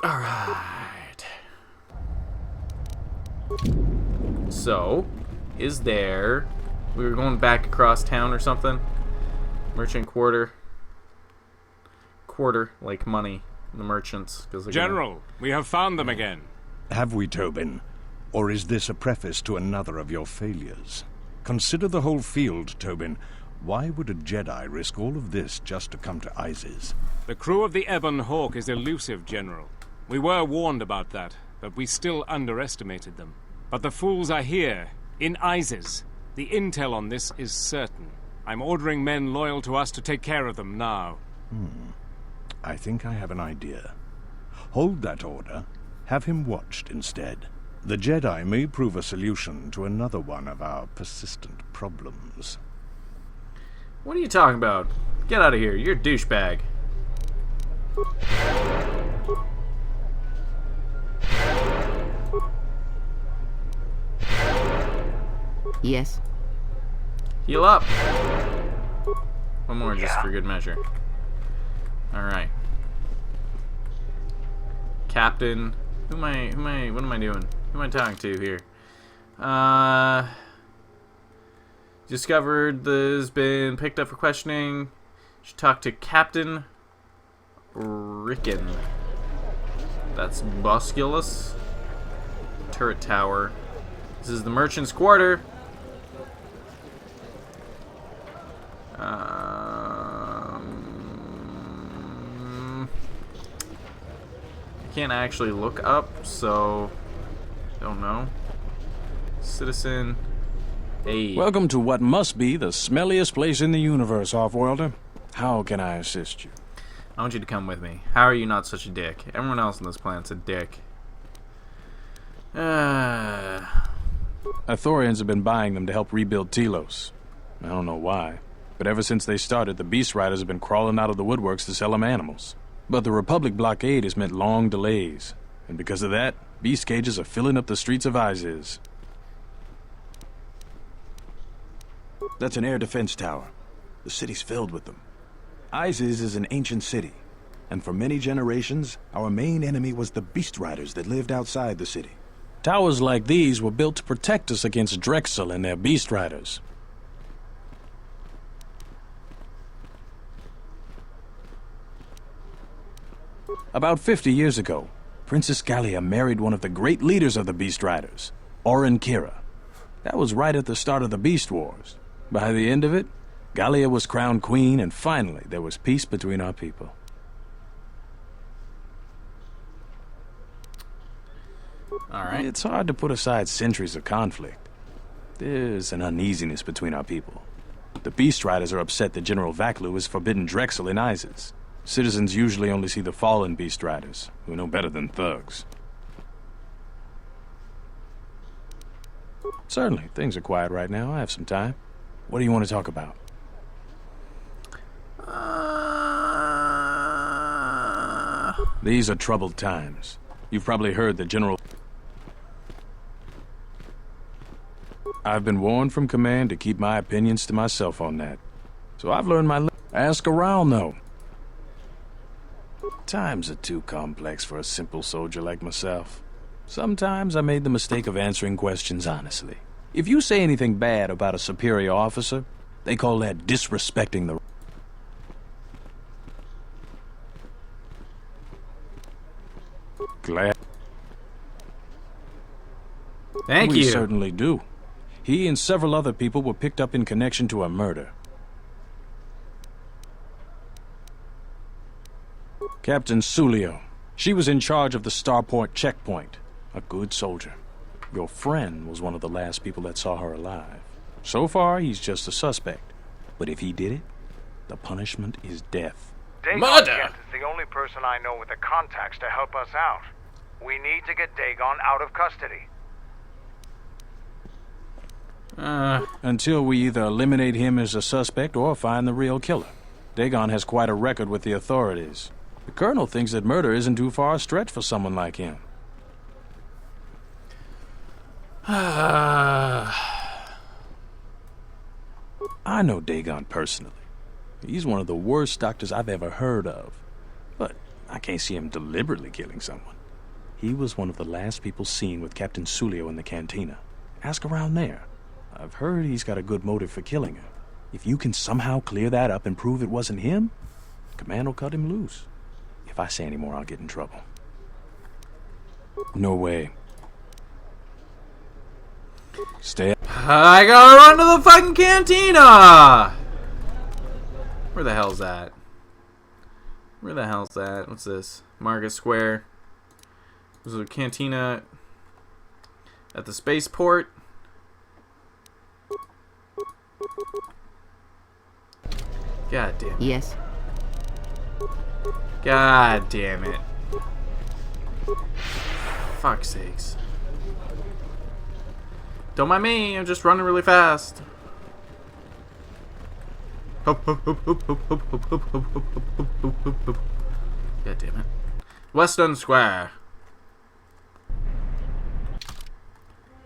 Alright. So, is there... We were going back across town or something? Merchant quarter. Quarter, like money. The merchants. General, we have found them again. Have we, Tobin? Or is this a preface to another of your failures? Consider the whole field, Tobin. Why would a Jedi risk all of this just to come to Isis? The crew of the Ebon Hawk is elusive, General. We were warned about that, but we still underestimated them. But the fools are here, in Isis. The intel on this is certain. I'm ordering men loyal to us to take care of them now. I think I have an idea. Hold that order. Have him watched instead. The Jedi may prove a solution to another one of our persistent problems. What are you talking about? Get out of here. You're a douchebag. Yes. Heal up. One more, just for good measure. Alright. Captain. What am I doing? Who am I talking to here? Discovered has been picked up for questioning. Should talk to Captain Rickon. That's Bosculus. Turret tower. This is the merchant's quarter. I can't actually look up, so don't know. Citizen. Hey. Welcome to what must be the smelliest place in the universe, Off-Worlder. How can I assist you? I want you to come with me. How are you not such a dick? Everyone else on this planet's a dick. Ithorians have been buying them to help rebuild Telos. I don't know why, but ever since they started, the Beast Riders have been crawling out of the woodworks to sell them animals. But the Republic blockade has meant long delays, and because of that, beast cages are filling up the streets of Isis. That's an air defense tower. The city's filled with them. Isis is an ancient city, and for many generations, our main enemy was the Beast Riders that lived outside the city. Towers like these were built to protect us against Drexel and their Beast Riders. About 50 years ago, Princess Gallia married one of the great leaders of the Beast Riders, Orin Kira. That was right at the start of the Beast Wars. By the end of it, Gallia was crowned queen, and finally there was peace between our people. Alright. It's hard to put aside centuries of conflict. There's an uneasiness between our people. The Beast Riders are upset that General Vaklu has forbidden Drexel in Isis. Citizens usually only see the fallen Beast Riders, who know better than thugs. Certainly, things are quiet right now. I have some time. What do you want to talk about? These are troubled times. You've probably heard that General... I've been warned from command to keep my opinions to myself on that. So I've learned my... Ask around, though. Times are too complex for a simple soldier like myself. Sometimes I made the mistake of answering questions honestly. If you say anything bad about a superior officer, they call that disrespecting the... Glad. Thank you. We certainly do. He and several other people were picked up in connection to a murder. Captain Sulio. She was in charge of the Starport checkpoint. A good soldier. Your friend was one of the last people that saw her alive. So far, he's just a suspect. But if he did it, the punishment is death. Murder! Dagon is the only person I know with the contacts to help us out. We need to get Dagon out of custody. Until we either eliminate him as a suspect or find the real killer. Dagon has quite a record with the authorities. The Colonel thinks that murder isn't too far a stretch for someone like him. I know Dagon personally. He's one of the worst doctors I've ever heard of. But I can't see him deliberately killing someone. He was one of the last people seen with Captain Sulio in the Cantina. Ask around there. I've heard he's got a good motive for killing her. If you can somehow clear that up and prove it wasn't him, Command will cut him loose. If I say any more, I'll get in trouble. No way. Stay. I gotta run to the fucking Cantina! Where the hell's that? Where the hell's that? What's this? Market Square. There's a Cantina at the spaceport. God damn it. Yes. God damn it. Fuck's sakes. Don't mind me, I'm just running really fast. Hop, hop, hop, hop, hop, hop, hop, hop, hop, hop, hop, hop, hop. God damn it. Western Square.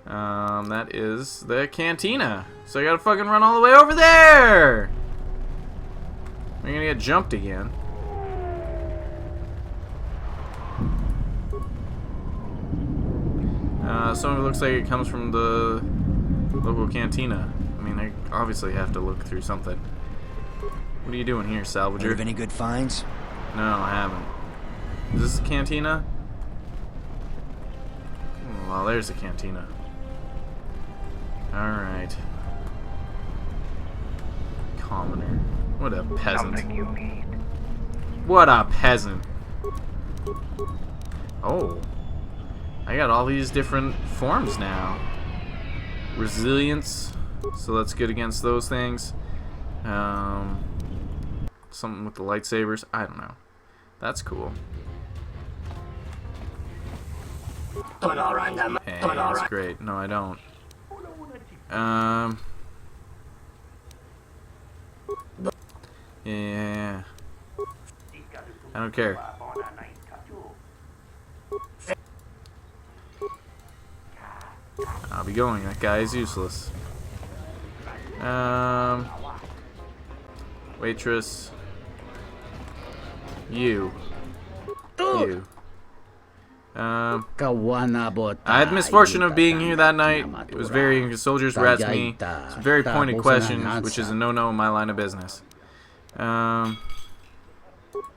That is the Cantina. So I gotta fucking run all the way over there! I'm gonna get jumped again. Some of it looks like it comes from the local cantina. I mean, I obviously have to look through something. What are you doing here, Salvager? Heard of any good finds? No, I haven't. Is this a cantina? Oh, well, there's a cantina. Alright. Commoner. What a peasant. Something you need. What a peasant. Oh. I got all these different forms now. Resilience. So that's good against those things. Something with the lightsabers. I don't know. That's cool. Hey, that's great. No, I don't. Yeah. I don't care. I'll be going. That guy is useless. Waitress. You. I had the misfortune of being here that night. It was very... Soldiers were asking me some very pointed questions, which is a no-no in my line of business.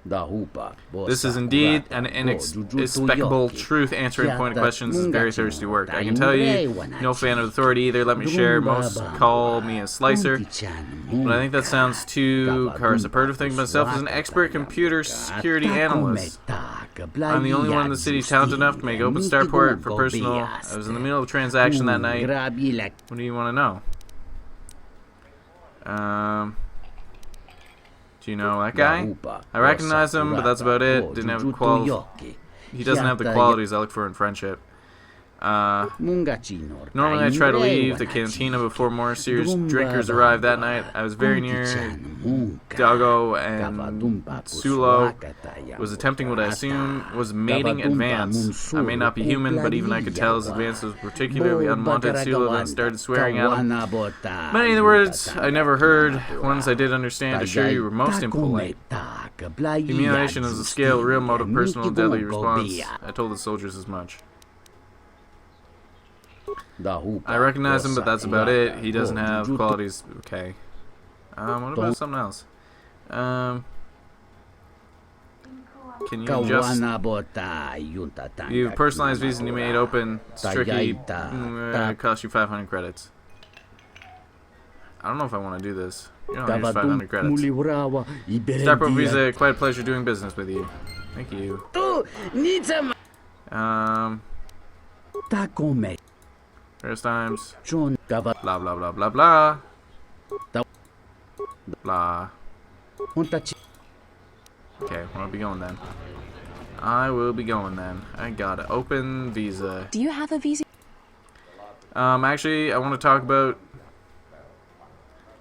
This is indeed an inexplicable truth. Answering pointed questions is very thirsty work. I can tell you, no fan of authority either. Let me share. Most call me a slicer, but I think that sounds too superlative. Thinking myself as an expert computer security analyst. I'm the only one in the city talented enough to make open starport for personal. I was in the middle of a transaction that night. What do you want to know? Do you know that guy? I recognize him, but that's about it. Didn't have He doesn't have the qualities I look for in friendship. Normally I try to leave the cantina before more serious drinkers arrive that night. I was very near Dago, and Sulo was attempting what I assume was mating advance. I may not be human, but even I could tell his advance was particularly unwanted. Sulo then started swearing at him. Many of the words I never heard, ones I did understand, assure you were most impolite. Humiliation is a scale, real motive, personal, deadly response. I told the soldiers as much. I recognize him, but that's about it. He doesn't have qualities. Okay. What about something else? Can you just... You have personalized visa and you made open. It's tricky. It costs you 500 credits. I don't know if I want to do this. You don't use 500 credits. Starport visa, quite a pleasure doing business with you. Thank you. First times. Blah, blah, blah, blah, blah. Blah. Okay, I'll be going then. I will be going then. I got an open visa. Do you have a visa? Actually, I want to talk about...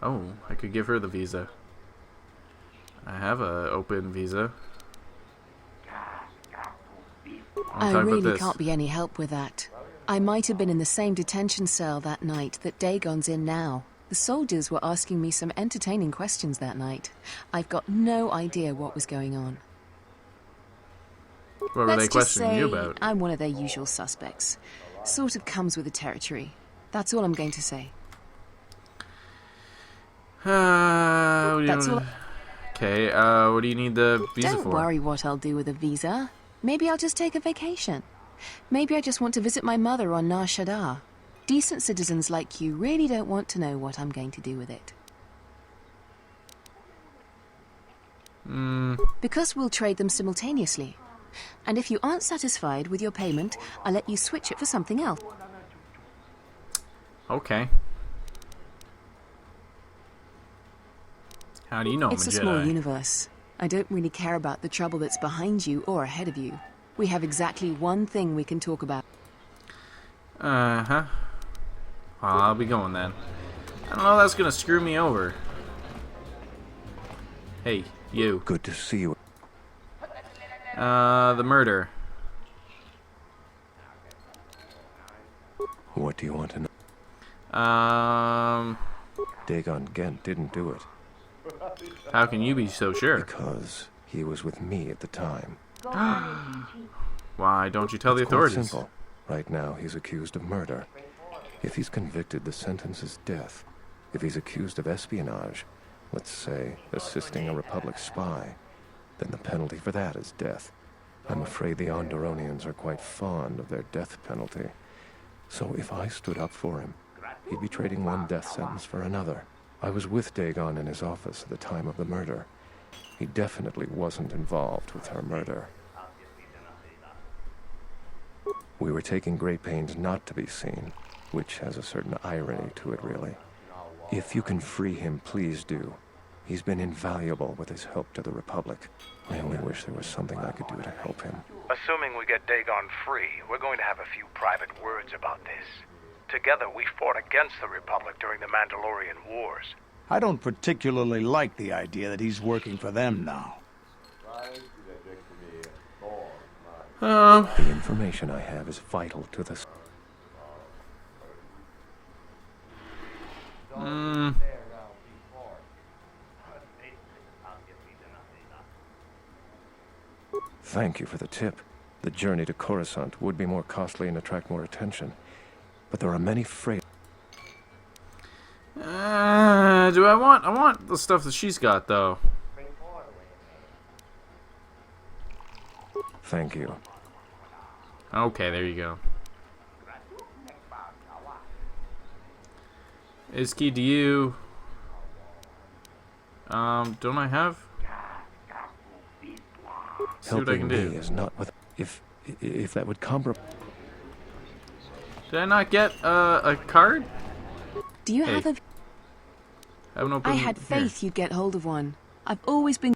Oh, I could give her the visa. I have a open visa. I really can't be any help with that. I might have been in the same detention cell that night that Dagon's in now. The soldiers were asking me some entertaining questions that night. I've got no idea what was going on. What were they Let's just questioning say you about? I'm one of their usual suspects. Sort of comes with the territory. That's all I'm going to say. That's all. Okay, what do you need the visa Don't for? worry what I'll do with a visa. Maybe I'll just take a vacation. Maybe I just want to visit my mother on Nar Shaddaa. Decent citizens like you really don't want to know what I'm going to do with it. Because we'll trade them simultaneously. And if you aren't satisfied with your payment, I'll let you switch it for something else. Okay. How do you know It's I'm a a small Jedi? universe. I don't really care about the trouble that's behind you or ahead of you. We have exactly one thing we can talk about. Uh-huh. Well, I'll be going then. I don't know, that's gonna screw me over. Hey, you. Good to see you. The murder. What do you want to know? Dagon Gent didn't do it. How can you be so sure? Because he was with me at the time. Why don't you tell the It's quite authorities? simple. Right now, he's accused of murder. If he's convicted, the sentence is death. If he's accused of espionage, let's say assisting a Republic spy, then the penalty for that is death. I'm afraid the Onderonians are quite fond of their death penalty. So if I stood up for him, he'd be trading one death sentence for another. I was with Dagon in his office at the time of the murder. He definitely wasn't involved with her murder. We were taking great pains not to be seen, which has a certain irony to it, really. If you can free him, please do. He's been invaluable with his help to the Republic. I only wish there was something I could do to help him. Assuming we get Dagon free, we're going to have a few private words about this. Together, we fought against the Republic during the Mandalorian Wars. I don't particularly like the idea that he's working for them now. The information I have is vital to this. Thank you for the tip. The journey to Coruscant would be more costly and attract more attention. But there are many freight. Do I want the stuff that she's got, though. Thank you. Okay, there you go. Iski, do you... don't I have? See what I can Helping me do. is not with... If that would compromise... Did I not get a card? Do you Hey, have a... Haven't opened I had faith you'd get hold of one. I've always been...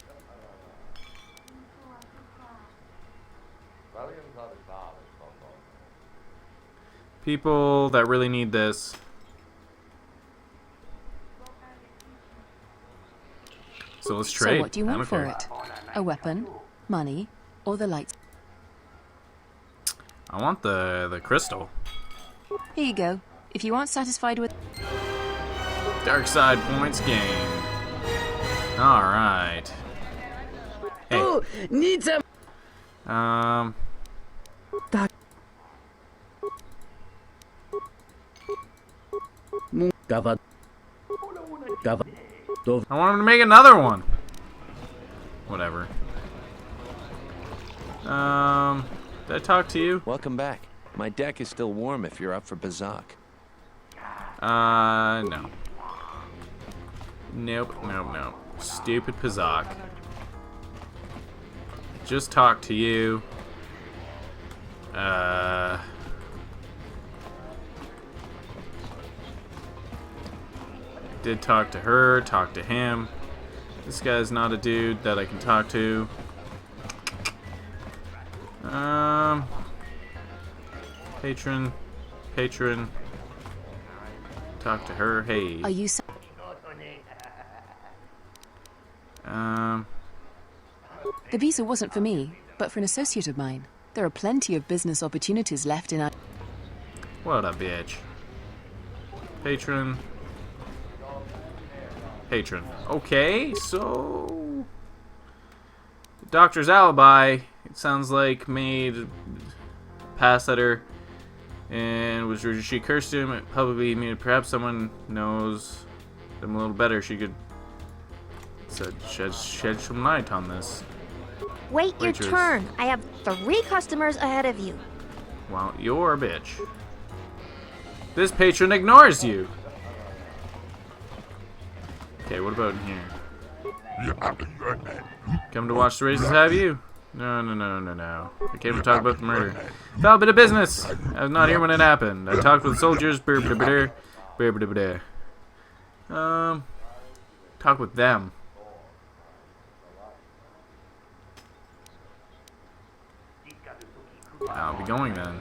People that really need this. So let's trade. So what do you I want don't for care. it? A weapon, money, or the lights? I want the crystal. Here you go. If you aren't satisfied with... Dark side points gained. Alright. Hey. Oh, need some. I want him to make another one. Whatever. Did I talk to you? Welcome back. My deck is still warm if you're up for Bazak. No. Nope. Stupid Pazak. Just talk to you. Did talk to her, talk to him. This guy's not a dude that I can talk to. Patron. Talk to her. Hey. Are you... The visa wasn't for me, but for an associate of mine. There are plenty of business opportunities left in... What a bitch. Patron. Okay, so... The doctor's alibi it sounds like, made a pass at her and she cursed him. It probably mean perhaps someone knows them a little better. She could shed some light on this. Wait your Waitress. turn. I have 3 customers ahead of you. Well, you're a bitch. This patron ignores you. Okay, what about in here? Come to watch the races, have you? No. I came to talk about the murder. Foul bit of business! I was not here when it happened. I talked with soldiers. Talk with them. I'll be going then.